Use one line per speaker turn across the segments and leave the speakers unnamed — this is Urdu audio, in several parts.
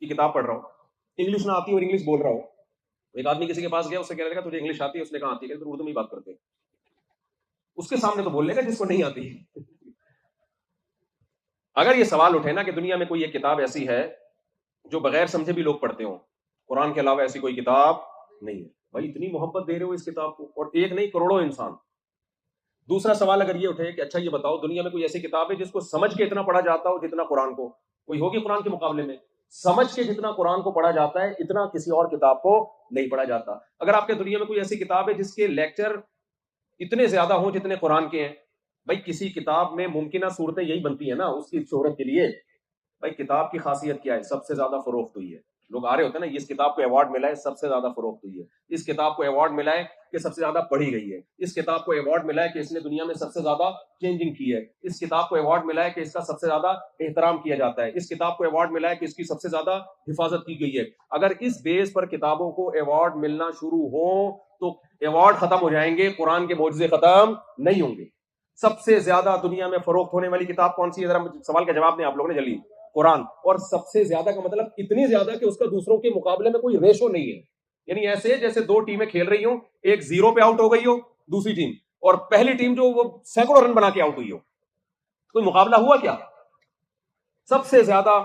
کی کتاب پڑھ رہا ہوں, انگلش نہ آتی اور انگلش بول رہا ہوں, ایک آدمی کسی کے پاس گیا, اس سے کہنے لگا تجھے انگلش آتی ہے؟ اس نے کہا آتی ہے. تو اردو میں ہی بات کرتے ہیں. اس کے سامنے تو بول لے گا جس کو نہیں آتی. اگر یہ سوال اٹھے نا کہ دنیا میں کوئی ایک کتاب ایسی ہے جو بغیر سمجھے بھی لوگ پڑھتے ہوں, قرآن کے علاوہ ایسی کوئی کتاب نہیں ہے. بھائی اتنی محبت دے رہے ہو اس کتاب کو, اور ایک نہیں کروڑوں انسان. دوسرا سوال اگر یہ اٹھے کہ اچھا یہ بتاؤ دنیا میں کوئی ایسی کتاب ہے جس کو سمجھ کے اتنا پڑھا جاتا ہو جتنا قرآن کو؟ کوئی ہوگی قرآن کے مقابلے میں؟ سمجھ کے جتنا قرآن کو پڑھا جاتا ہے اتنا کسی اور کتاب کو نہیں پڑھا جاتا. اگر آپ کے دنیا میں کوئی ایسی کتاب ہے جس کے لیکچر اتنے زیادہ ہوں جتنے قرآن کے ہیں, بھائی کسی کتاب میں ممکنہ صورتیں یہی بنتی ہیں نا اس کی شہرت کے لیے. بھائی کتاب کی خاصیت کیا ہے؟ سب سے زیادہ فروخت ہوئی ہے. لوگ آ رہے ہوتے ہیں نا, اس کتاب کو ایوارڈ ملا ہے سب سے زیادہ فروخت ہوئی ہے, اس کتاب کو ایوارڈ ملا ہے کہ سب سے زیادہ پڑھی گئی ہے, اس کتاب کو ایوارڈ ملا ہے کہ اس نے دنیا میں سب سے زیادہ چینجنگ کی ہے, اس کتاب کو ایوارڈ ملا ہے کہ اس کا سب سے زیادہ احترام کیا جاتا ہے, اس کتاب کو ایوارڈ ملا ہے کہ اس کی سب سے زیادہ حفاظت کی گئی ہے. اگر اس بیس پر کتابوں کو ایوارڈ ملنا شروع ہوں تو ایوارڈ ختم ہو جائیں گے, قرآن کے معجزے ختم نہیں ہوں گے. سب سے زیادہ دنیا میں فروخت ہونے والی کتاب کون سی ہے؟ ذرا سوال کا جواب دیں آپ لوگوں نے جلدی. قرآن. اور سب سے زیادہ کا مطلب اتنی زیادہ کہ اس کا دوسروں کے مقابلے میں کوئی ریشو نہیں ہے. یعنی ایسے جیسے دو ٹیمیں کھیل رہی ہوں, ایک 0 پہ آؤٹ ہو گئی ہو دوسری ٹیم, اور پہلی ٹیم جو وہ سینکڑوں رن بنا کے آؤٹ ہوئی ہو. کوئی مقابلہ ہوا کیا؟ سب سے زیادہ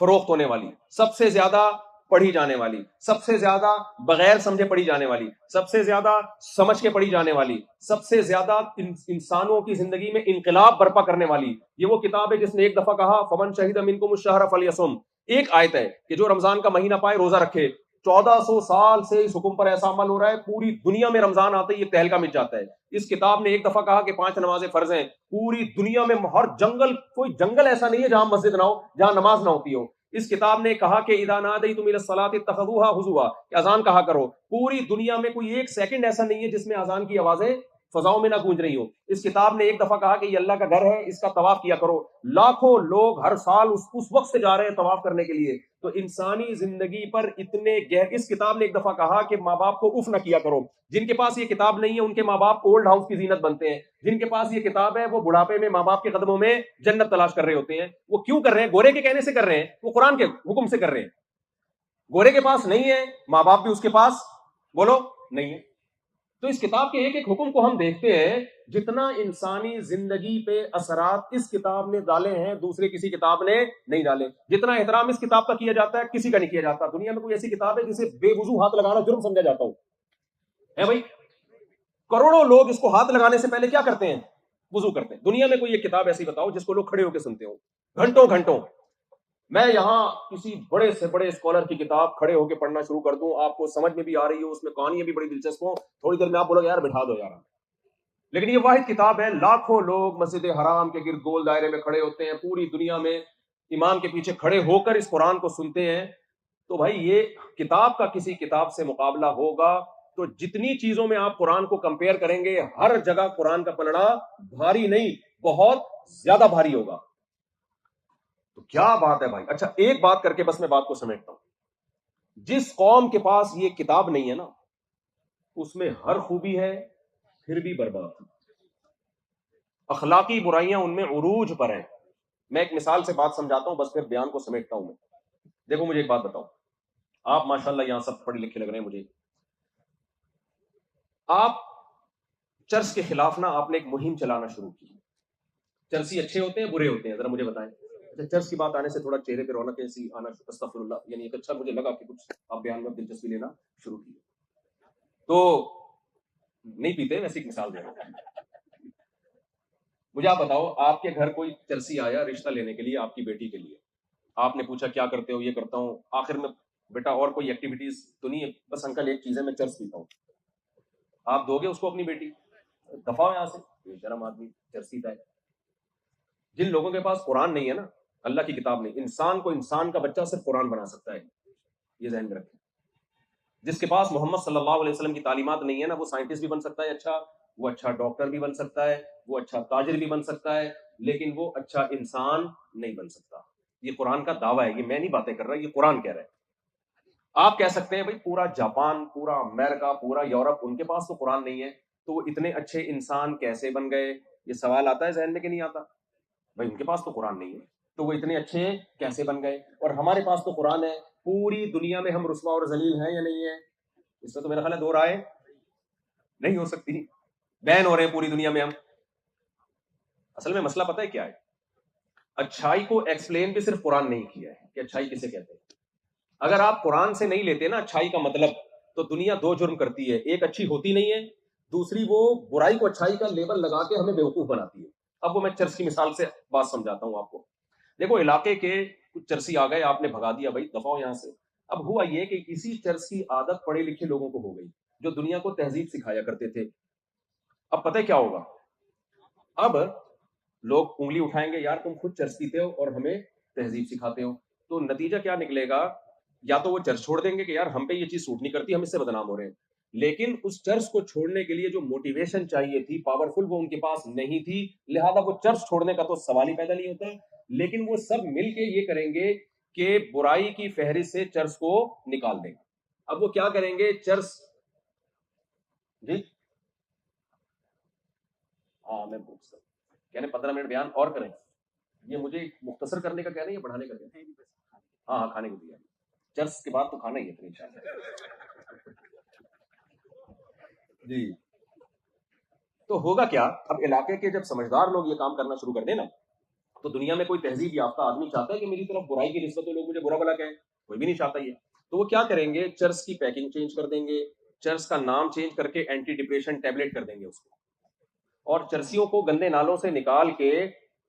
فروخت ہونے والی, سب سے زیادہ پڑھی جانے والی, سب سے زیادہ بغیر سمجھے پڑھی جانے والی, سب سے زیادہ سمجھ کے پڑھی جانے والی, سب سے زیادہ انسانوں کی زندگی میں انقلاب برپا کرنے والی, یہ وہ کتاب ہے جس نے ایک دفعہ کہا فمن شہد منکم الشہر فلیصم. ایک آیت ہے کہ جو رمضان کا مہینہ پائے روزہ رکھے. 1400 سال سے اس حکم پر ایسا عمل ہو رہا ہے, پوری دنیا میں رمضان آتے ہی یہ تہلکہ مٹ جاتا ہے. اس کتاب نے ایک دفعہ کہا کہ 5 نمازیں فرض ہیں. پوری دنیا میں ہر جنگل, کوئی جنگل ایسا نہیں ہے جہاں مسجد نہ ہو, جہاں نماز نہ ہوتی ہو. اس کتاب نے کہا کہ اذا نادیتم الی الصلاۃ اتخذوها ہزوا, کہ اذان کہا کرو. پوری دنیا میں کوئی ایک سیکنڈ ایسا نہیں ہے جس میں اذان کی آوازیں فضاؤں میں نہ گونج رہی ہو. اس کتاب نے ایک دفعہ کہا کہ یہ اللہ کا گھر ہے, اس کا طواف کیا کرو. لاکھوں لوگ ہر سال اس وقت سے جا رہے ہیں طواف کرنے کے لیے. تو انسانی زندگی پر اتنے اس کتاب نے ایک دفعہ کہا کہ ماں باپ کو اف نہ کیا کرو. جن کے پاس یہ کتاب نہیں ہے ان کے ماں باپ اولڈ ہاؤس کی زینت بنتے ہیں. جن کے پاس یہ کتاب ہے وہ بڑھاپے میں ماں باپ کے قدموں میں جنت تلاش کر رہے ہوتے ہیں. وہ کیوں کر رہے ہیں؟ گورے کے کہنے سے کر رہے ہیں, وہ قرآن کے حکم سے کر رہے ہیں. گورے کے پاس نہیں ہے, ماں باپ بھی اس کے پاس بولو نہیں ہے. تو اس کتاب کے ایک ایک حکم کو ہم دیکھتے ہیں, جتنا انسانی زندگی پہ اثرات اس کتاب نے ڈالے ہیں دوسرے کسی کتاب نے نہیں ڈالے. جتنا احترام اس کتاب کا کیا جاتا ہے کسی کا نہیں کیا جاتا. دنیا میں کوئی ایسی کتاب ہے جسے بے وضو ہاتھ لگانا جرم سمجھا جاتا ہو ہے؟ بھائی کروڑوں لوگ اس کو ہاتھ لگانے سے پہلے کیا کرتے ہیں؟ وضو کرتے ہیں. دنیا میں کوئی ایک کتاب ایسی بتاؤ جس کو لوگ کھڑے ہو کے سنتے ہو گھنٹوں گھنٹوں. میں یہاں کسی بڑے سے بڑے اسکالر کی کتاب کھڑے ہو کے پڑھنا شروع کر دوں, آپ کو سمجھ میں بھی آ رہی ہو, اس میں کہانیاں بھی بڑی دلچسپ ہوں, تھوڑی دیر میں آپ بولو یار بٹھا دو یار. لیکن یہ واحد کتاب ہے, لاکھوں لوگ مسجد حرام کے گرد گول دائرے میں کھڑے ہوتے ہیں, پوری دنیا میں امام کے پیچھے کھڑے ہو کر اس قرآن کو سنتے ہیں. تو بھائی یہ کتاب کا کسی کتاب سے مقابلہ ہوگا تو جتنی چیزوں میں آپ قرآن کو کمپیئر کریں گے ہر جگہ قرآن کا پلڑا بھاری نہیں, بہت زیادہ بھاری ہوگا. تو کیا بات ہے بھائی. اچھا ایک بات کر کے بس میں بات کو سمیٹتا ہوں. جس قوم کے پاس یہ کتاب نہیں ہے نا اس میں ہر خوبی ہے پھر بھی برباد. اخلاقی برائیاں ان میں عروج پر ہیں. میں ایک مثال سے بات سمجھاتا ہوں, بس پھر بیان کو سمیٹتا ہوں میں. دیکھو مجھے ایک بات بتاؤ, آپ ماشاءاللہ یہاں سب پڑھے لکھے لگ رہے ہیں مجھے. آپ چرس کے خلاف نا آپ نے ایک مہم چلانا شروع کی. چرسی اچھے ہوتے ہیں برے ہوتے ہیں؟ ذرا مجھے بتائیں. چرچ کی بات آنے سے تھوڑا چہرے پہ رونق ایسی آنا, استغفر اللہ, یعنی ایک اچھا مجھے لگا کہ کچھ آپ بیان میں دلچسپی لینا شروع کی. تو نہیں پیتے, ویسے ایک مثال دے رہا ہوں. مجھے آپ بتاؤ, آپ کے گھر کوئی چرسی آیا رشتہ لینے کے لیے آپ کی بیٹی کے لیے, آپ نے پوچھا کیا کرتے ہو؟ یہ کرتا ہوں. آخر میں بیٹا اور کوئی ایکٹیویٹیز تو نہیں ہے؟ بس انکل ایک چیز ہے, میں چرس پیتا ہوں. آپ دو گے اس کو اپنی بیٹی؟ دفاع یہاں سے, بے شرم آدمی چرسی ہے. جن لوگوں کے پاس قرآن نہیں ہے نا, اللہ کی کتاب نہیں, انسان کو انسان کا بچہ صرف قرآن بنا سکتا ہے, یہ ذہن میں رکھیں. جس کے پاس محمد صلی اللہ علیہ وسلم کی تعلیمات نہیں ہے نا, وہ سائنٹسٹ بھی بن سکتا ہے اچھا, وہ اچھا ڈاکٹر بھی بن سکتا ہے, وہ اچھا تاجر بھی بن سکتا ہے, لیکن وہ اچھا انسان نہیں بن سکتا. یہ قرآن کا دعویٰ ہے, یہ میں نہیں باتیں کر رہا, یہ قرآن کہہ رہا ہے. آپ کہہ سکتے ہیں بھائی پورا جاپان, پورا امریکہ, پورا یورپ, ان کے پاس تو قرآن نہیں ہے, تو وہ اتنے اچھے انسان کیسے بن گئے؟ یہ سوال آتا ہے ذہن میں کہ نہیں آتا؟ بھائی ان کے پاس تو قرآن نہیں ہے. تو وہ اتنے اچھے کیسے بن گئے؟ اور ہمارے پاس تو قرآن ہے. پوری دنیا میں ہم رسوا اور ذلیل ہیں یا نہیں ہیں؟ اس میں تو میرا خیال ہے دو رائے نہیں ہو سکتی. بین ہو رہے ہیں پوری دنیا میں ہم. اصل میں مسئلہ پتہ ہے کیا ہے؟ اچھائی کو ایکسپلین بھی صرف قرآن نہیں کیا ہے کہ اچھائی کسے کہتے ہیں. اگر آپ قرآن سے نہیں لیتے نا اچھائی کا مطلب، تو دنیا دو جرم کرتی ہے. ایک اچھی ہوتی نہیں ہے، دوسری وہ برائی کو اچھائی کا لیبل لگا کے ہمیں بیوقوف بناتی ہے. اب وہ میں چرس کی مثال سے بات سمجھاتا ہوں آپ کو. دیکھو علاقے کے کچھ چرسی آ گئے، آپ نے بھگا دیا، بھائی دفعہ یہاں سے. اب ہوا یہ کہ اسی چرس کی عادت پڑھے لکھے لوگوں کو ہو گئی جو دنیا کو تہذیب سکھایا کرتے تھے. اب پتہ کیا ہوگا؟ اب لوگ انگلی اٹھائیں گے، یار تم خود چرس پیتے ہو اور ہمیں تہذیب سکھاتے ہو. تو نتیجہ کیا نکلے گا؟ یا تو وہ چرس چھوڑ دیں گے کہ یار ہم پہ یہ چیز سوٹ نہیں کرتی، ہم اس سے بدنام ہو رہے ہیں. لیکن اس چرس کو چھوڑنے کے لیے جو موٹیویشن چاہیے تھی پاورفل، وہ ان کے پاس نہیں تھی، لہذا وہ چرس چھوڑنے کا تو سوال ہی پیدا نہیں ہوتا. لیکن وہ سب مل کے یہ کریں گے کہ برائی کی فہرست سے چرس کو نکال دیں گے. اب وہ کیا کریں گے؟ چرس جی ہاں میں پوچھتا ہوں، کہنے 15 منٹ بیان اور کریں. یہ مجھے مختصر کرنے کا کہہ رہے ہیں یا بڑھانے کا کہہ رہے ہیں؟ ہاں ہاں کھانے کو دیا. چرس کے بعد تو کھانا ہی ہے پھر انشاءاللہ. جی تو ہوگا کیا؟ اب علاقے کے جب سمجھدار لوگ یہ کام کرنا شروع کر دیں نا، تو دنیا میں کوئی تہذیب یافتہ آدمی چاہتا ہے کہ میری طرف برائی کی نسبت لوگ مجھے برا بلا کہیں؟ کوئی بھی نہیں چاہتا یہ. تو وہ کیا کریں گے؟ چرس کی پیکنگ چینج کر دیں گے، چرس کا نام چینج کر کے اینٹی ڈپریشن ٹیبلٹ کر دیں گے اس کو، اور چرسیوں کو گندے نالوں سے نکال کے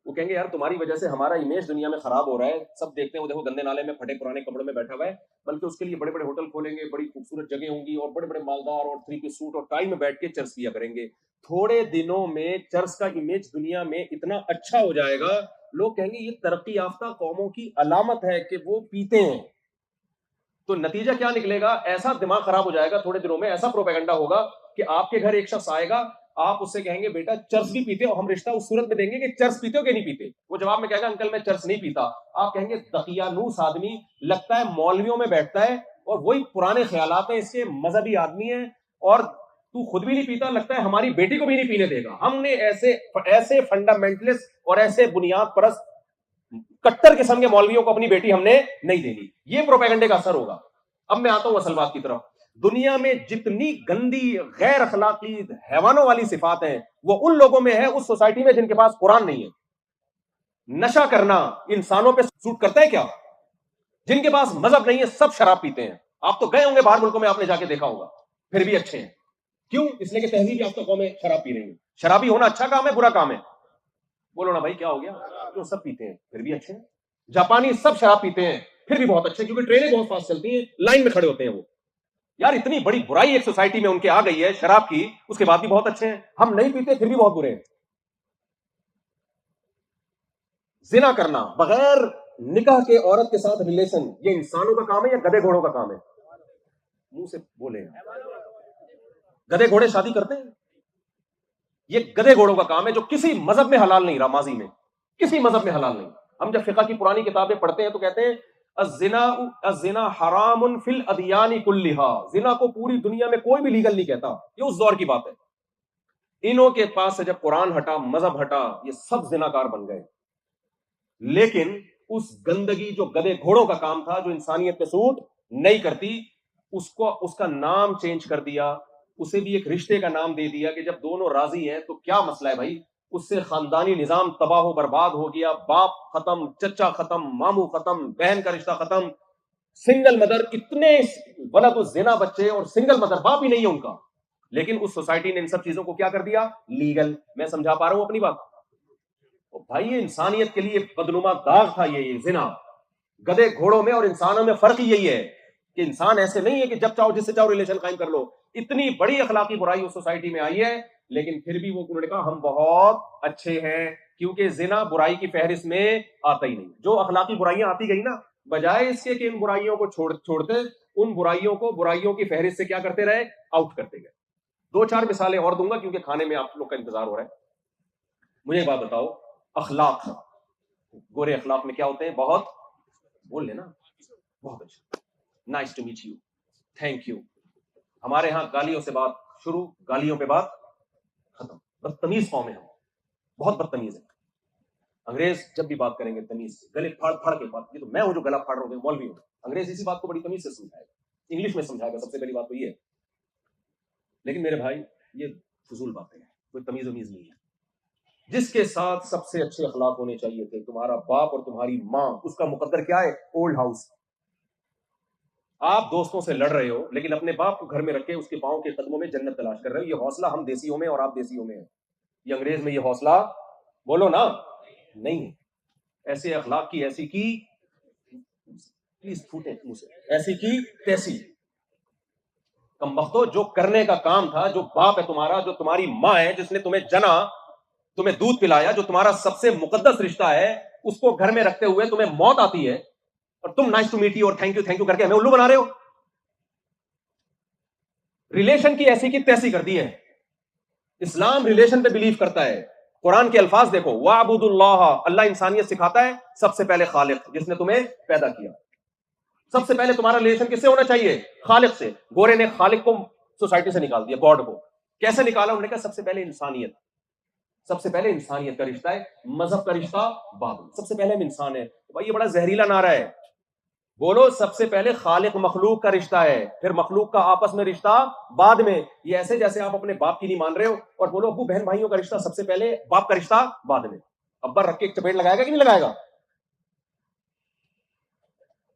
وہ کہیں گے یار تمہاری وجہ سے ہمارا امیج دنیا میں خراب ہو رہا ہے، سب دیکھتے ہیں وہ دیکھو گندے نالے میں پھٹے پرانے کپڑوں میں بیٹھا ہوا ہے. بلکہ اس کے لیے بڑے بڑے ہوٹل کھولیں گے، بڑی خوبصورت جگہ ہوں گی، اور بڑے بڑے مالدار اور 3 پیس سوٹ اور ٹائی میں بیٹھ کے چرس پیا کریں گے. تھوڑے دنوں میں چرس کا امیج دنیا میں اتنا اچھا ہو جائے گا، لوگ کہیں گے یہ ترقی یافتہ قوموں کی علامت ہے کہ وہ پیتے ہیں. تو نتیجہ کیا نکلے گا؟ ایسا دماغ خراب ہو جائے گا تھوڑے دنوں میں، ایسا پروپیگنڈا ہوگا کہ آپ کے گھر ایک شخص آئے گا، آپ اس سے کہیں گے بیٹا چرس بھی پیتے ہو؟ ہم رشتہ اس صورت میں دیں گے کہ چرس پیتے ہو کہ نہیں پیتے. وہ جواب میں کہے گا انکل میں چرس نہیں پیتا. آپ کہیں گے دقیانوس آدمی، لگتا ہے مولویوں میں بیٹھتا ہے اور وہی پرانے خیالات ہیں اس کے، مذہبی آدمی ہے، اور تو خود بھی نہیں پیتا، لگتا ہے ہماری بیٹی کو بھی نہیں پینے دے گا. ہم نے ایسے فنڈامنٹلسٹ اور ایسے بنیاد پرست کٹر قسم کے مولویوں کو اپنی بیٹی ہم نے نہیں دینی. یہ پروپیگنڈے کا اثر ہوگا. اب میں آتا ہوں اصل بات کی طرف. دنیا میں جتنی گندی غیر اخلاقی حیوانوں والی صفات ہیں وہ ان لوگوں میں ہے، اس سوسائٹی میں جن کے پاس قرآن نہیں ہے. نشہ کرنا انسانوں پہ سوٹ کرتا ہے کیا؟ جن کے پاس مذہب نہیں ہے سب شراب پیتے ہیں. آپ تو گئے ہوں گے باہر ملکوں میں، آپ نے جا کے دیکھا ہوگا، پھر بھی اچھے ہیں. کیوں؟ اس لیے کہ تہذیب یافتہ قومیں شراب پی رہی ہیں. شرابی ہونا اچھا کام ہے برا کام ہے؟ بولو نا بھائی کیا ہو گیا؟ جو سب پیتے ہیں پھر بھی اچھے ہیں. جاپانی سب شراب پیتے ہیں پھر بھی بہت اچھے، کیونکہ ٹرینیں بہت فاسٹ چلتی ہیں، لائن میں کھڑے ہوتے ہیں وہ. یار اتنی بڑی برائی ایک سوسائٹی میں ان کے آ گئی ہے شراب کی، اس کے بعد بھی بہت اچھے ہیں. ہم نہیں پیتے پھر بھی بہت برے ہیں. زنا کرنا بغیر نکاح کے عورت کے ساتھ ریلیشن، یہ انسانوں کا کام ہے یا گدے گھوڑوں کا کام ہے؟ منہ سے بولے. گدے گھوڑے شادی کرتے ہیں؟ یہ گدے گھوڑوں کا کام ہے جو کسی مذہب میں حلال نہیں رہا، ماضی میں کسی مذہب میں حلال نہیں. ہم جب فقہ کی پرانی کتابیں پڑھتے ہیں تو کہتے ہیں الزنا حرام فی الادیان کلھا. زنا کو پوری دنیا میں کوئی بھی لیگل نہیں کہتا، یہ اس دور کی بات ہے. انہوں کے پاس سے جب قرآن ہٹا، مذہب ہٹا، یہ سب زناکار بن گئے. لیکن اس گندگی جو گدے گھوڑوں کا کام تھا، جو انسانیت پہ سوٹ نہیں کرتی، اس کا نام چینج کر دیا. اسے بھی ایک رشتے کا نام دے دیا کہ جب دونوں راضی ہیں تو کیا مسئلہ ہے بھائی. اس سے خاندانی نظام تباہ و برباد ہو گیا. باپ ختم، چچا ختم، ماموں ختم، بہن کا رشتہ ختم، سنگل مدر، کتنے ولد الزنا بچے اور سنگل مدر، باپ ہی نہیں ہے ان کا. لیکن اس سوسائٹی نے ان سب چیزوں کو کیا کر دیا؟ لیگل. میں سمجھا پا رہا ہوں اپنی بات؟ بھائی یہ انسانیت کے لیے بدنما داغ تھا یہ زنا. گدے گھوڑوں میں اور انسانوں میں فرق یہی ہے کہ انسان ایسے نہیں ہے کہ جب چاہو جس سے چاہو ریلیشن قائم کر لو. اتنی بڑی اخلاقی برائی اس سوسائٹی میں آئی ہے، لیکن پھر بھی وہ انہوں نے کہا ہم بہت اچھے ہیں، کیونکہ زنا برائی کی فہرست میں آتا ہی نہیں. جو اخلاقی برائیاں آتی گئی نا، بجائے اس کے کہ ان برائیوں کو چھوڑتے، ان برائیوں کو برائیوں کی فہرست سے کیا کرتے رہے؟ آؤٹ کرتے گئے. 2-4 مثالیں اور دوں گا کیونکہ کھانے میں آپ لوگ کا انتظار ہو رہا ہے. مجھے ایک بات بتاؤ، اخلاق، گورے اخلاق میں کیا ہوتے ہیں؟ بہت بول لینا، بہت اچھا، nice to meet you, thank you. ہمارے ہاں گالیوں سے بات شروع، گالیوں پہ بات ختم. بدتمیز قوم ہے ہم، بہت بدتمیز ہے. انگریز جب بھی بات کریں گے تمیز سے، گلے پھاڑ پھاڑ کے بات، یہ تو میں ہوں جو گلا پھاڑ رہا ہوں، مولوی ہوں، انگریز اسی بات کو بڑی تمیز سے سمجھائے گا، انگلش میں سمجھائے گا، سب سے پہلی بات تو یہ ہے. لیکن میرے بھائی یہ فضول باتیں ہیں، کوئی تمیز ومیز نہیں ہے. جس کے ساتھ سب سے اچھے اخلاق ہونے چاہیے تھے تمہارا باپ اور تمہاری ماں، اس کا مقدر کیا ہے؟ Old house. آپ دوستوں سے لڑ رہے ہو لیکن اپنے باپ کو گھر میں رکھ کے اس کے پاؤں کے قدموں میں جنت تلاش کر رہے ہو. یہ حوصلہ ہم دیسیوں میں اور آپ دیسیوں میں ہے، یہ انگریز میں یہ حوصلہ بولو نا نہیں ہے. ایسے اخلاق کی ایسی کی پلیز پھوٹے منہ سے، ایسی کی تیسی. کم بختو، جو کرنے کا کام تھا، جو باپ ہے تمہارا، جو تمہاری ماں ہے جس نے تمہیں جنا، تمہیں دودھ پلایا، جو تمہارا سب سے مقدس رشتہ ہے، اس کو گھر میں رکھتے ہوئے تمہیں موت آتی ہے اور تم نائس ٹو میٹ یو اور تھینک یو کر کے ہمیں الو بنا رہے ہو. ریلیشن کی ایسی کی تیسی کر دی ہے. اسلام ریلیشن پہ بلیو کرتا ہے. قرآن کے الفاظ دیکھو، وَاعْبُدُوا اللَّهَ، اللہ انسانیت سکھاتا ہے. سب سے پہلے خالق جس نے تمہیں پیدا کیا. سب سے پہلے تمہارا ریلیشن کس سے ہونا چاہیے؟ خالق سے. گورے نے خالق کو سوسائٹی سے نکال دیا، گاڈ کو. کیسے نکالا؟ انہوں نے کہا سب سے پہلے انسانیت، سب سے پہلے انسانیت کا رشتہ ہے، مذہب کا رشتہ بعد میں. سب سے پہلے ہم انسان ہیں. بھائی یہ بڑا زہریلا نعرہ ہے. بولو سب سے پہلے خالق مخلوق کا رشتہ ہے، پھر مخلوق کا آپس میں رشتہ بعد میں. یہ ایسے جیسے آپ اپنے باپ کی نہیں مان رہے ہو اور بولو ابو بہن بھائیوں کا رشتہ سب سے پہلے، باپ کا رشتہ بعد میں. ابا رکھ کے ایک چپیٹ لگائے گا کہ نہیں لگائے گا؟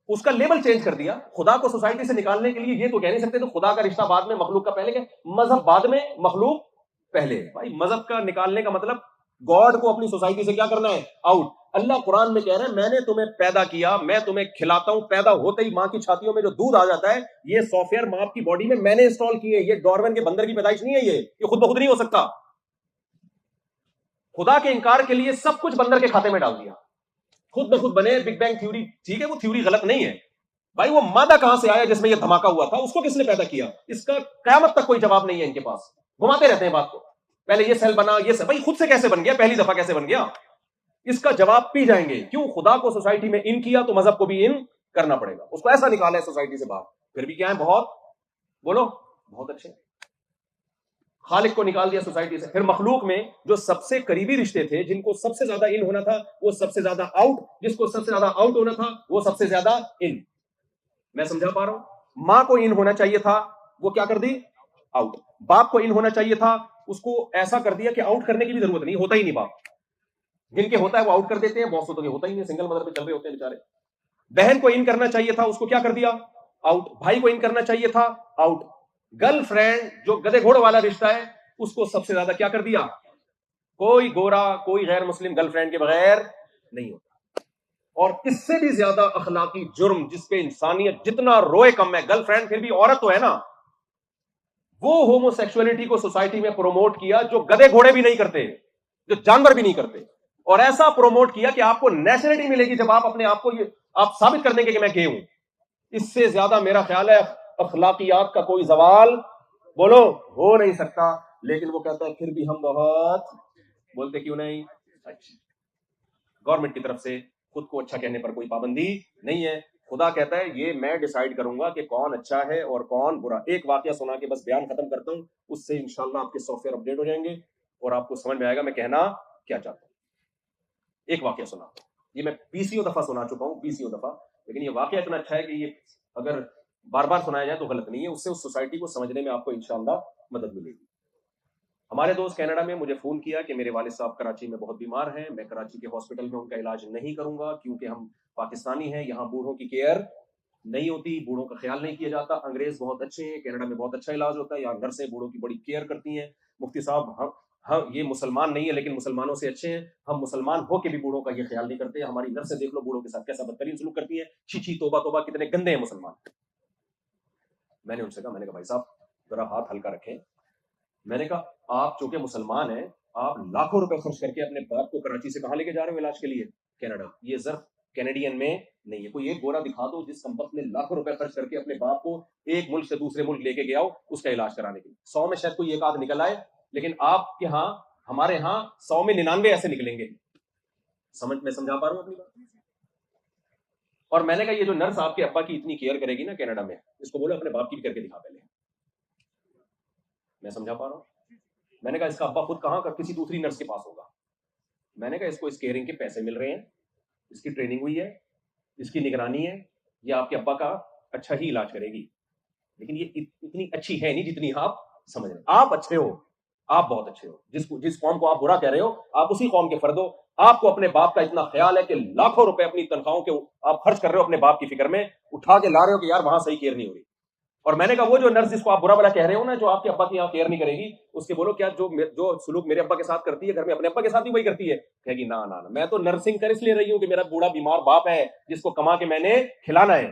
اس کا لیبل چینج کر دیا. خدا کو سوسائٹی سے نکالنے کے لیے یہ تو کہہ نہیں سکتے تو خدا کا رشتہ بعد میں مخلوق کا پہلے. کہ مذہب بعد میں مخلوق پہلے. بھائی مذہب کا نکالنے کا مطلب گاڈ کو اپنی سوسائٹی سے کیا کرنا ہے؟ آؤٹ. اللہ قرآن میں کہہ رہے ہیں میں نے تمہیں پیدا کیا، میں تمہیں کھلاتا ہوں. پیدا ہوتے ہی ماں کی چھاتیوں میں جو دودھ آ جاتا ہے، یہ سافٹ ویئر ماں کی باڈی میں نے انسٹال کیے. یہ ڈارون کے بندر کی پیدائش نہیں ہے، یہ خود بخود نہیں ہو سکتا. خدا کے انکار کے لیے سب کچھ بندر کے کھاتے میں ڈال دیا. خود بخود بنے. بگ بینگ تھیوری ٹھیک ہے، وہ تھیوری غلط نہیں ہے. بھائی وہ مادہ کہاں سے آیا جس میں یہ دھماکہ ہوا تھا؟ اس کو کس نے پیدا کیا؟ اس کا قیامت تک کوئی جواب نہیں ہے ان کے پاس. گھماتے رہتے ہیں بات کو. پہلے یہ سیل بنا، یہ بھائی خود سے کیسے بن گیا؟ پہلی دفعہ کیسے بن گیا؟ اس کا جواب پی جائیں گے. کیوں؟ خدا کو سوسائٹی میں ان کیا تو مذہب کو بھی ان کرنا پڑے گا. اس کو ایسا نکالا ہے سوسائٹی سے باہر. پھر بھی کیا ہے؟ بہت بولو بہت اچھے. خالق کو نکال دیا سوسائٹی سے. پھر مخلوق میں جو سب سے قریبی رشتے تھے، جن کو سب سے زیادہ ان ہونا تھا، وہ سب سے زیادہ آؤٹ. جس کو سب سے زیادہ آؤٹ ہونا تھا، وہ سب سے زیادہ ان. میں سمجھا پا رہا ہوں؟ ماں کو ان ہونا چاہیے تھا، وہ کیا کر دی؟ آؤٹ. باپ کو ان ہونا چاہیے تھا، اس کو ایسا کر دیا کہ آؤٹ کرنے کی بھی ضرورت نہیں، ہوتا ہی نہیں. باپ جن کے ہوتا ہے وہ آؤٹ کر دیتے ہیں، بہت سے ہوتا ہی نہیں، سنگل مدر پہ چل رہے ہوتے ہیں بیچارے. بہن کو ان کرنا چاہیے تھا، اس کو کیا کر دیا؟ آؤٹ. بھائی کو ان کرنا چاہیے تھا، آؤٹ. گرل فرینڈ جو گدے گھوڑ والا رشتہ ہے، اس کو سب سے زیادہ کیا کر دیا؟ کوئی گورا، کوئی غیر مسلم گرل فرینڈ کے بغیر نہیں ہوتا. اور اس سے بھی زیادہ اخلاقی جرم جس پہ انسانیت جتنا روئے کم ہے، گرل فرینڈ پھر بھی عورت تو ہے نا. وہ ہومو سیکسولیٹی کو سوسائٹی میں پروموٹ کیا جو گدے گھوڑے بھی نہیں کرتے، جو جانور بھی نہیں کرتے. اور ایسا پروموٹ کیا کہ آپ کو نیشنلٹی ملے گی جب آپ اپنے آپ کو آپ ثابت کر دیں گے کہ میں گے ہوں. اس سے زیادہ میرا خیال ہے اخلاقیات کا کوئی زوال بولو ہو نہیں سکتا. لیکن وہ کہتا ہے پھر بھی ہم بہت بولتے کیوں نہیں؟ گورنمنٹ کی طرف سے خود کو اچھا کہنے پر کوئی پابندی نہیں ہے. خدا کہتا ہے یہ میں ڈیسائیڈ کروں گا کہ کون اچھا ہے اور کون برا. ایک واقعہ سنا کے بس بیان ختم کرتا ہوں، اس سے انشاءاللہ آپ کے سافٹ ویئر اپڈیٹ ہو جائیں گے اور آپ کو سمجھ میں آئے گا میں کہنا کیا چاہتا ہوں. ایک واقعہ سنا، یہ میں 20 دفعہ سنا چکا ہوں، 20 دفعہ. لیکن یہ واقعہ اتنا اچھا ہے کہ یہ اگر بار بار سنایا جائے تو غلط نہیں ہے. اس سے اس سوسائٹی کو سمجھنے میں آپ کو انشاءاللہ مدد ملے گی. ہمارے دوست کینیڈا میں مجھے فون کیا کہ میرے والد صاحب کراچی میں بہت بیمار ہیں، میں کراچی کے ہاسپٹل میں ان کا علاج نہیں کروں گا کیونکہ ہم پاکستانی ہیں، یہاں بوڑھوں کی کیئر نہیں ہوتی، بوڑھوں کا خیال نہیں کیا جاتا. انگریز بہت اچھے ہیں، کینیڈا میں بہت اچھا علاج ہوتا ہے، یہاں نرسیں بوڑھوں کی بڑی کیئر کرتی ہیں. مفتی صاحب ہم یہ مسلمان نہیں ہے لیکن مسلمانوں سے اچھے ہیں، ہم مسلمان ہو کے بھی بوڑھوں کا یہ خیال نہیں کرتے. ہماری نرسیں دیکھ لو بوڑھوں کے ساتھ کیسا بدترین سلوک کرتی ہیں. چھی چھی توبہ توبہ، کتنے گندے ہیں مسلمان. میں نے ان سے کہا بھائی صاحب ذرا ہاتھ ہلکا رکھیں. میں نے کہا آپ چونکہ مسلمان ہیں، آپ لاکھوں روپے خرچ کر کے اپنے باپ کو کراچی سے کہاں لے کے جا رہے ہو علاج کے لیے؟ کینیڈا. یہ ظرف کینیڈین میں نہیں ہے. کوئی ایک گورا دکھا دو جس کمبخت نے لاکھوں روپے خرچ کر کے اپنے باپ کو ایک ملک سے دوسرے ملک لے کے گیا ہو اس کا علاج کرانے کے لیے. 100 میں شاید کوئی ایک آدھ نکل آئے، لیکن آپ کے ہاں ہمارے ہاں 100 میں 99 ایسے نکلیں گے. میں سمجھا پا رہا ہوں اپنی بات؟ اور میں نے کہا یہ جو نرس آپ کے ابا کی اتنی کیئر کرے گی نا کینیڈا میں، اس کو بولو اپنے باپ کی بھی کر کے دکھا پہلے. میں سمجھا پا رہا ہوں؟ میں نے کہا اس کا ابا خود کہاں کا کسی دوسری نرس کے پاس ہوگا. میں نے کہا اس کو اس کیئرنگ کے پیسے مل رہے ہیں, اس کی ٹریننگ ہوئی ہے, اس کی نگرانی ہے, یہ آپ کے ابا کا اچھا ہی علاج کرے گی, لیکن یہ اتنی اچھی ہے نہیں جتنی آپ سمجھ رہے ہیں. آپ اچھے ہو, آپ بہت اچھے ہو, جس قوم کو آپ برا کہہ رہے ہو آپ اسی قوم کے فرد ہو. آپ کو اپنے باپ کا اتنا خیال ہے کہ لاکھوں روپے اپنی تنخواہوں کے آپ خرچ کر رہے ہو اپنے باپ کی فکر میں, اٹھا کے لا رہے ہو کہ یار وہاں صحیح کیئر نہیں ہو رہی. اور میں نے کہا وہ جو نرس جس کو آپ برا بلا کہہ رہے ہو نا, جو آپ کے ابا کی یہاں کیئر نہیں کرے گی, اس کے بولو کیا جو سلوک میرے ابا کے ساتھ کرتی ہے گھر میں اپنے ابا کے ساتھ بھی وہی کرتی ہے؟ کہے گی نا نا, میں تو نرسنگ کر اس لیے رہی ہوں کہ میرا بوڑھا بیمار باپ ہے جس کو کما کے میں نے کھلانا ہے.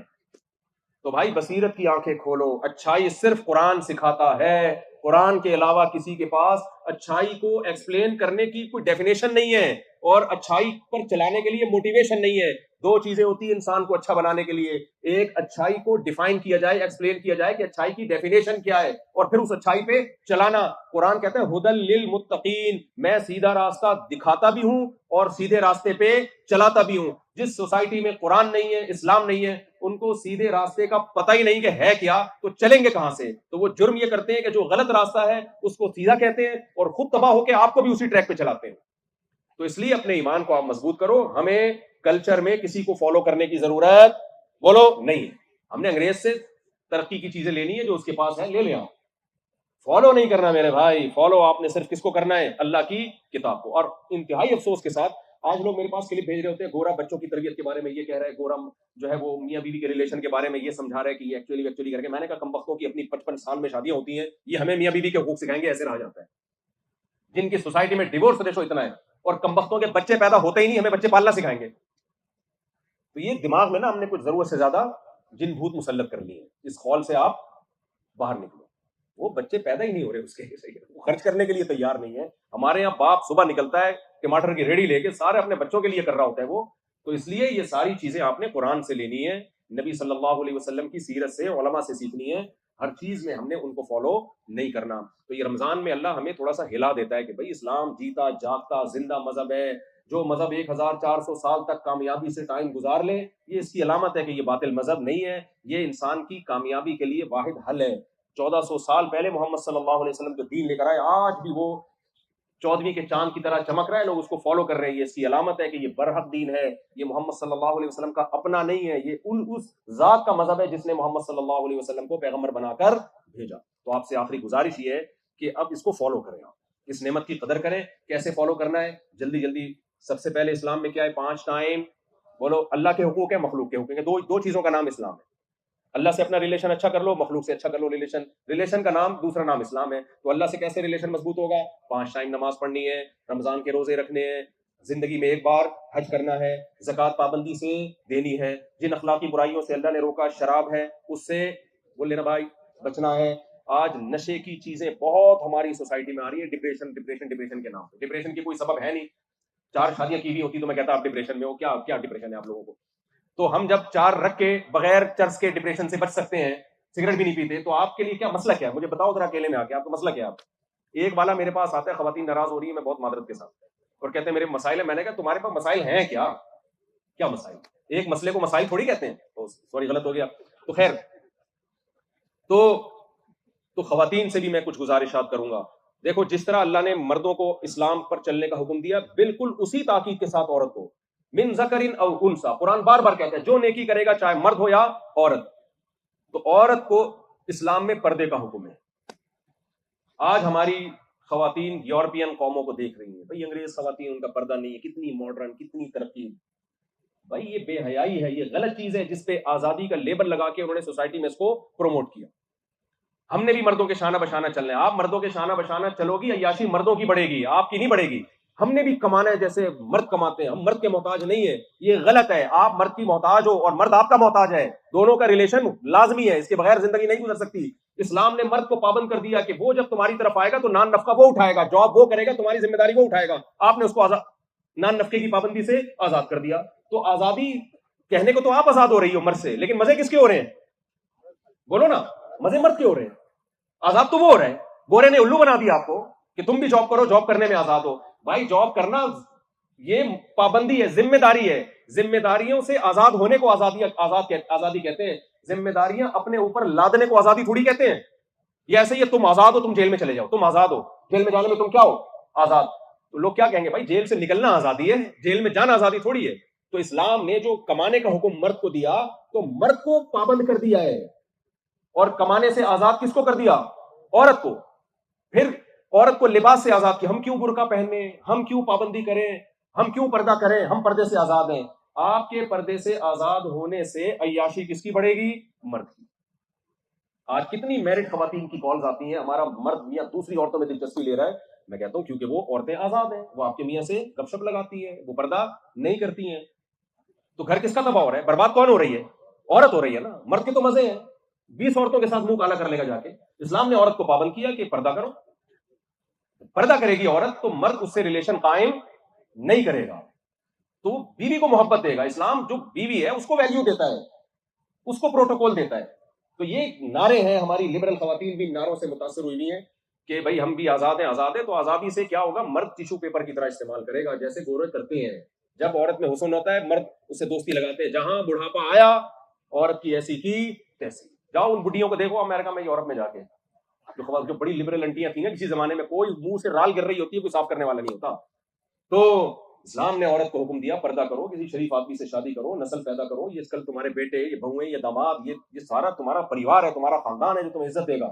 تو بھائی بصیرت کی آنکھیں کھولو, اچھائی صرف قرآن سکھاتا ہے, قرآن کے علاوہ کسی کے پاس اچھائی کو ایکسپلین کرنے کی کوئی ڈیفینیشن نہیں ہے, اور اچھائی پر چلانے کے لیے موٹیویشن نہیں ہے. دو چیزیں ہوتی ہیں انسان کو اچھا بنانے کے لیے, ایک اچھائی کو ڈیفائن کیا جائے, ایکسپلین کیا جائے کہ اچھائی کی ڈیفینیشن کیا ہے, اور پھر اس اچھائی پہ چلانا. قرآن کہتا ہے ہدی للمتقین, میں سیدھا راستہ دکھاتا بھی ہوں اور سیدھے راستے پہ چلاتا بھی ہوں. جس سوسائٹی میں قرآن نہیں ہے, اسلام نہیں ہے, ان کو سیدھے راستے کا پتہ ہی نہیں کہ ہے کیا, تو چلیں گے کہاں سے؟ تو وہ جرم یہ کرتے ہیں کہ جو غلط راستہ ہے اس کو سیدھا کہتے ہیں اور خود تباہ ہو کے آپ کو بھی اسی ٹریک پہ چلاتے ہیں. تو اس لیے اپنے ایمان کو آپ مضبوط کرو. ہمیں کلچر میں کسی کو فالو کرنے کی ضرورت بولو نہیں ہے. ہم نے انگریز سے ترقی کی چیزیں لینی ہے, جو اس کے پاس ہے لے لیں, آپ فالو نہیں کرنا میرے بھائی. فالو آپ نے صرف کس کو کرنا ہے؟ اللہ کی کتاب کو. اور انتہائی افسوس کے ساتھ آج لوگ میرے پاس کلپ بھیج رہے ہوتے ہیں, گورا بچوں کی تربیت کے بارے میں یہ کہہ رہا ہے, گورا جو ہے وہ میاں بیوی کے ریلیشن کے بارے میں یہ سمجھا رہا ہے کہ یہ ایکچولی کر کے. میں نے کہا کم بختوں کی اپنی 55 سال میں شادیاں ہوتی ہیں, یہ ہمیں میاں بیوی کے حقوق سکھائیں گے؟ ایسے رہا جاتا ہے. جن کی سوسائٹی میں ڈیورس ریشو اتنا ہے اور کم بختوں کے بچے پیدا ہوتے ہی نہیں, ہمیں بچے پالنا سکھائیں گے. تو یہ دماغ میں نا ہم نے کچھ ضرورت سے زیادہ جن بھوت مسلط کر لی ہے. اس خول سے آپ باہر نکلو. وہ بچے پیدا ہی نہیں ہو رہے, اس کے وہ خرچ کرنے کے لیے تیار نہیں ہے. ہمارے یہاں باپ صبح نکلتا ہے ٹماٹر کی ریڑھی لے کے, سارے اپنے بچوں کے لیے کر رہا ہوتا ہے وہ. تو اس لیے یہ ساری چیزیں آپ نے قرآن سے لینی ہے, نبی صلی اللہ علیہ وسلم کی سیرت سے, علماء سے سیکھنی ہے. ہر چیز میں ہم نے ان کو فالو نہیں کرنا. تو یہ رمضان میں اللہ ہمیں تھوڑا سا ہلا دیتا ہے کہ بھائی اسلام جیتا جاگتا زندہ مذہب ہے. جو مذہب 1400 سال تک کامیابی سے ٹائم گزار لے, یہ اس کی علامت ہے کہ یہ باطل مذہب نہیں ہے, یہ انسان کی کامیابی کے لیے واحد حل ہے. 1400 سال پہلے محمد صلی اللہ علیہ وسلم جو دین لے کر آئے, آج بھی وہ 14ویں کے چاند کی طرح چمک رہا ہے, لوگ اس کو فالو کر رہے ہیں. یہ اس کی علامت ہے کہ یہ برحق دین ہے, یہ محمد صلی اللہ علیہ وسلم کا اپنا نہیں ہے, یہ اس ذات کا مذہب ہے جس نے محمد صلی اللہ علیہ وسلم کو پیغمبر بنا کر بھیجا. تو آپ سے آخری گزارش یہ ہے کہ اب اس کو فالو کریں, آپ اس نعمت کی قدر کریں. کیسے فالو کرنا ہے؟ جلدی جلدی. سب سے پہلے اسلام میں کیا ہے؟ 5 ٹائم بولو. اللہ کے حقوق ہے, مخلوق کے حقوق ہے. دو چیزوں کا نام اسلام ہے. اللہ سے اپنا ریلیشن اچھا کر لو, مخلوق سے اچھا کر لو. ریلیشن کا نام دوسرا نام اسلام ہے. تو اللہ سے کیسے ریلیشن مضبوط ہوگا؟ 5 ٹائم نماز پڑھنی ہے, رمضان کے روزے رکھنے ہیں, زندگی میں ایک بار حج کرنا ہے, زکوٰۃ پابندی سے دینی ہے, جن اخلاقی برائیوں سے اللہ نے روکا, شراب ہے اس سے بول لینا بھائی بچنا ہے. آج نشے کی چیزیں بہت ہماری سوسائٹی میں آ رہی ہے, ڈپریشن کے نام پہ. ڈپریشن کی کوئی سبب ہے نہیں. 4 شادیاں کی ہوئی ہوتی تو میں کہتا آپ ڈپریشن میں ہو. کیا ڈپریشن ہے آپ لوگوں کو؟ تو ہم جب 4 رکھ کے بغیر چرس کے ڈپریشن سے بچ سکتے ہیں, سگریٹ بھی نہیں پیتے, تو آپ کے لیے کیا مسئلہ کیا ہے؟ مجھے بتاؤ ذرا اکیلے میں آ کے آپ کا مسئلہ کیا ہے؟ ایک والا میرے پاس آتا ہے, خواتین ناراض ہو رہی ہیں, میں بہت معذرت کے ساتھ, اور کہتے ہیں میرے مسائل ہیں. میں نے کہا تمہارے پاس مسائل ہیں کیا مسائل؟ ایک مسئلے کو مسائل تھوڑی کہتے ہیں. سوری غلط ہو گیا. تو خیر, تو خواتین سے بھی میں کچھ گزارشات کروں گا. دیکھو جس طرح اللہ نے مردوں کو اسلام پر چلنے کا حکم دیا, بالکل اسی تاکید کے ساتھ عورت کو, من ذکرن او انثی. قرآن بار بار کہتا ہے جو نیکی کرے گا چاہے مرد ہو یا عورت. تو عورت کو اسلام میں پردے کا حکم ہے. آج ہماری خواتین یورپین قوموں کو دیکھ رہی ہیں, بھئی انگریز خواتین ان کا پردہ نہیں ہے, کتنی ماڈرن, کتنی ترقی. بھائی یہ بے حیائی ہے, یہ غلط چیز ہے جس پہ آزادی کا لیبل لگا کے انہوں نے سوسائٹی میں اس کو پروموٹ کیا. ہم نے بھی مردوں کے شانہ بشانہ چلنا ہے. آپ مردوں کے شانہ بشانہ چلو گی, عیاشی مردوں کی بڑھے گی, آپ کی نہیں بڑھے گی. ہم نے بھی کمانا ہے جیسے مرد کماتے ہیں, ہم مرد کے محتاج نہیں ہے, یہ غلط ہے. آپ مرد کی محتاج ہو اور مرد آپ کا محتاج ہے, دونوں کا ریلیشن لازمی ہے, اس کے بغیر زندگی نہیں گزر سکتی. اسلام نے مرد کو پابند کر دیا کہ وہ جب تمہاری طرف آئے گا تو نان نفقہ وہ اٹھائے گا, جاب وہ کرے گا, تمہاری ذمہ داری وہ اٹھائے گا. آپ نے اس کو نان نفقے کی پابندی سے آزاد کر دیا. تو آزادی کہنے کو تو آپ آزاد ہو رہی ہو مرد سے, لیکن مزے کس کے ہو رہے ہیں؟ بولو نا, مزے مرد کے ہو رہے ہیں, آزاد تو وہ ہو رہے ہیں. گورے نے الو بنا دیا آپ کو کہ تم بھی جاب کرو, جاب کرنے میں آزاد ہو. بھائی جاب کرنا یہ پابندی ہے, ذمہ داری ہے. ذمہ داریوں سے آزاد ہونے کو آزادی کہتے ہیں. ذمہ داریاں اپنے اوپر لادنے کو آزادی تھوڑی کہتے ہیں. یہ ایسے ہی تم آزاد ہو, تم جیل میں چلے جاؤ, تم آزاد ہو, جیل میں جانے میں تم کیا ہو؟ آزاد. تو لوگ کیا کہیں گے؟ بھائی جیل سے نکلنا آزادی ہے، جیل میں جانا آزادی تھوڑی ہے. تو اسلام نے جو کمانے کا حکم مرد کو دیا تو مرد کو پابند کر دیا ہے، اور کمانے سے آزاد کس کو کر دیا؟ عورت کو. پھر عورت کو لباس سے آزاد کیا. ہم کیوں برقع پہننے، ہم کیوں پابندی کریں، ہم کیوں پردہ کریں؟ ہم پردے سے آزاد ہیں. آپ کے پردے سے آزاد ہونے سے عیاشی کس کی بڑھے گی؟ مرد کی. آج کتنی میرڈ خواتین کی کالز آتی ہیں، ہمارا مرد میاں دوسری عورتوں میں دلچسپی لے رہا ہے. میں کہتا ہوں کیونکہ وہ عورتیں آزاد ہیں، وہ آپ کے میاں سے گپ شپ لگاتی ہیں، وہ پردہ نہیں کرتی ہیں. تو گھر کس کا تباہ ہو رہا ہے؟ برباد کون ہو رہی ہے؟ عورت ہو رہی ہے نا. مرد کے تو مزے ہیں، 20 عورتوں کے ساتھ منہ کالا کر لے گا جا کے. اسلام نے عورت کو پابند کیا کہ پردہ کرو. پردہ کرے گی عورت تو مرد اس سے ریلیشن قائم نہیں کرے گا، تو بیوی کو محبت دے گا. اسلام جو بیوی ہے اس کو ویلیو دیتا ہے، اس کو پروٹوکول دیتا ہے. تو یہ نعرے ہیں، ہماری لبرل خواتین بھی نعروں سے متاثر ہوئی ہیں کہ بھائی ہم بھی آزاد ہیں. آزاد ہے تو آزادی سے کیا ہوگا؟ مرد ٹیشو پیپر کی طرح استعمال کرے گا جیسے گورے کرتے ہیں. جب عورت میں حسن ہوتا ہے مرد اس سے دوستی لگاتے ہیں. جہاں بڑھاپا آیا عورت کی ایسی کی تیسی. جاؤ ان بڈیوں کو دیکھو امریکہ میں، یورپ میں جا کے، جو بڑی لبرل انٹیاں تھیں نا کسی زمانے میں، کوئی منہ سے رال گر رہی ہوتی ہے کوئی صاف کرنے والا نہیں ہوتا. تو اسلام نے عورت کو حکم دیا پردہ کرو، کسی شریف آدمی سے شادی کرو، نسل پیدا کرو. یہ کل تمہارے بیٹے، یہ بہویں، یہ داماد، یہ سارا تمہارا پریوار ہے، تمہارا خاندان ہے جو تمہیں عزت دے گا.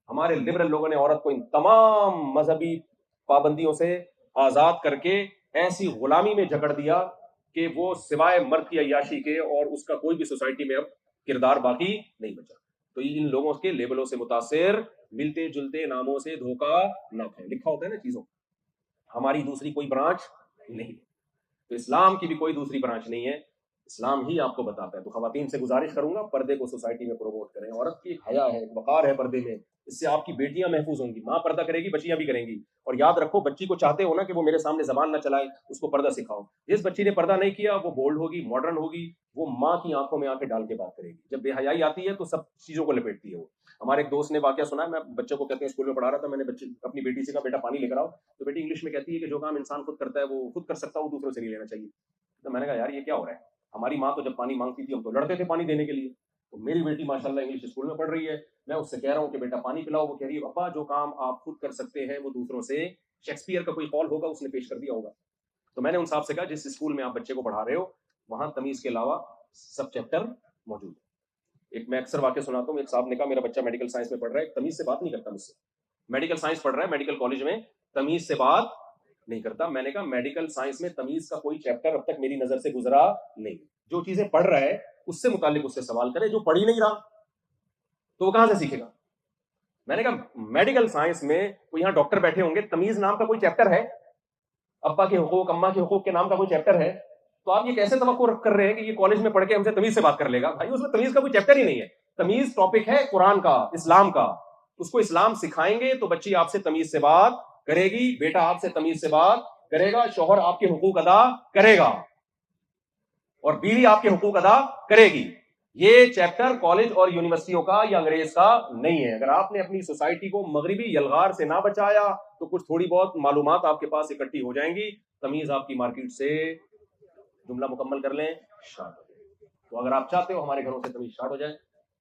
ہمارے لبرل لوگوں نے عورت کو ان تمام مذہبی پابندیوں سے آزاد کر کے ایسی غلامی میں جکڑ دیا کہ وہ سوائے مرد کی عیاشی کے اور اس کا کوئی بھی سوسائٹی میں اب کردار باقی نہیں بچا. تو ان لوگوں کے لیبلوں سے متاثر، ملتے جلتے ناموں سے دھوکہ نہ کھائیں. لکھا ہوتا ہے نا چیزوں، ہماری دوسری کوئی برانچ نہیں. تو اسلام کی بھی کوئی دوسری برانچ نہیں ہے، اسلام ہی آپ کو بتاتا ہے. تو خواتین سے گزارش کروں گا پردے کو سوسائٹی میں پروموٹ کریں. عورت کی ایک حیا ہے، ایک وقار ہے پردے میں، اس سے آپ کی بیٹیاں محفوظ ہوں گی. ماں پردہ کرے گی، بچیاں بھی کریں گی. اور یاد رکھو، بچی کو چاہتے ہو نا کہ وہ میرے سامنے زبان نہ چلائے، اس کو پردہ سکھاؤ. جس بچی نے پردہ نہیں کیا وہ بولڈ ہوگی، ماڈرن ہوگی، وہ ماں کی آنکھوں میں آنکھیں ڈال کے بات کرے گی. جب بے حیائی آتی ہے تو سب چیزوں کو لپیٹتی ہے وہ. ہمارے ایک دوست نے واقعہ سنا ہے، میں بچے کو کہتے ہیں اسکول میں پڑھا رہا تھا، میں نے اپنی بیٹی سے کہا بیٹا پانی لے کر آؤ. تو بیٹی انگلش میں کہتی ہے کہ جو کام انسان خود کرتا ہے وہ خود کر سکتا ہے، وہ دوسروں سے نہیں لینا چاہیے. تو میں نے کہا یار یہ کیا ہو رہا ہے؟ ہماری ماں تو جب پانی مانگتی تھی ہم تو لڑتے تھے پانی دینے کے لیے. تو میری بیٹی ماشاءاللہ انگلش اسکول میں پڑھ رہی ہے، میں اس سے کہہ رہا ہوں کہ بیٹا پانی پلاؤ. وہ کہہ رہی ہے ابا جو کام آپ خود کر سکتے ہیں وہ دوسروں سے، شیکسپیئر کا کوئی قول ہوگا اس نے پیش کر دیا ہوگا. تو میں نے ان صاحب سے کہا جس اسکول میں آپ بچے کو پڑھا رہے ہو وہاں تمیز کے علاوہ سب چیپٹر موجود ہے. ایک میں اکثر واقعہ سناتا ہوں. ایک صاحب نے کہا میرا بچہ میڈیکل سائنس میں پڑھ رہا ہے، تمیز سے بات نہیں کرتا مجھ سے. میڈیکل سائنس پڑھ رہا ہے، میڈیکل کالج میں، تمیز سے بات نہیں کرتا. میں نے کہا میڈیکل سائنس میں تمیز کا کوئی چیپٹر اب تک میری نظر سے گزرا نہیں. جو چیزیں پڑھ رہا ہے اس سے متعلق اس سے سوال کرے. جو پڑھ ہی نہیں رہا تو وہ کہاں سے سیکھے گا؟ میں نے کہا میڈیکل سائنس میں کوئی یہاں ڈاکٹر بیٹھے ہوں گے، تمیز نام کا کوئی چیپٹر ہے؟ ابا کے حقوق، اماں کے حقوق کے نام کا کوئی چیپٹر ہے؟ تو آپ یہ کیسے توقع کر رہے ہیں کہ یہ کالج میں پڑھ کے ہم سے تمیز سے بات کر لے گا؟ بھائی اس میں تمیز کا کوئی چیپٹر ہی نہیں ہے. تمیز ٹاپک ہے قرآن کا، اسلام کا. اس کو اسلام سکھائیں گے تو بچی آپ سے تمیز سے بات کرے گی، بیٹا آپ سے تمیز سے بات کرے گا، شوہر آپ کے حقوق ادا کرے گا اور بیوی آپ کے حقوق ادا کرے گی. یہ چیپٹر کالج اور یونیورسٹیوں کا یا انگریز کا نہیں ہے. اگر آپ نے اپنی سوسائٹی کو مغربی یلغار سے نہ بچایا تو کچھ تھوڑی بہت معلومات آپ کے پاس اکٹھی ہو جائیں گی. تمیز آپ کی مارکیٹ سے، جملہ مکمل کر لیں، شارٹ ہو جائے. تو اگر آپ چاہتے ہو ہمارے گھروں سے تمیز شارٹ ہو جائے،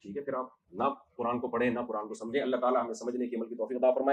ٹھیک ہے، پھر آپ نہ قرآن کو پڑھیں نہ قرآن کو سمجھیں. اللہ تعالیٰ ہمیں سمجھنے کی عمل کی توفیق عطا فرمائے.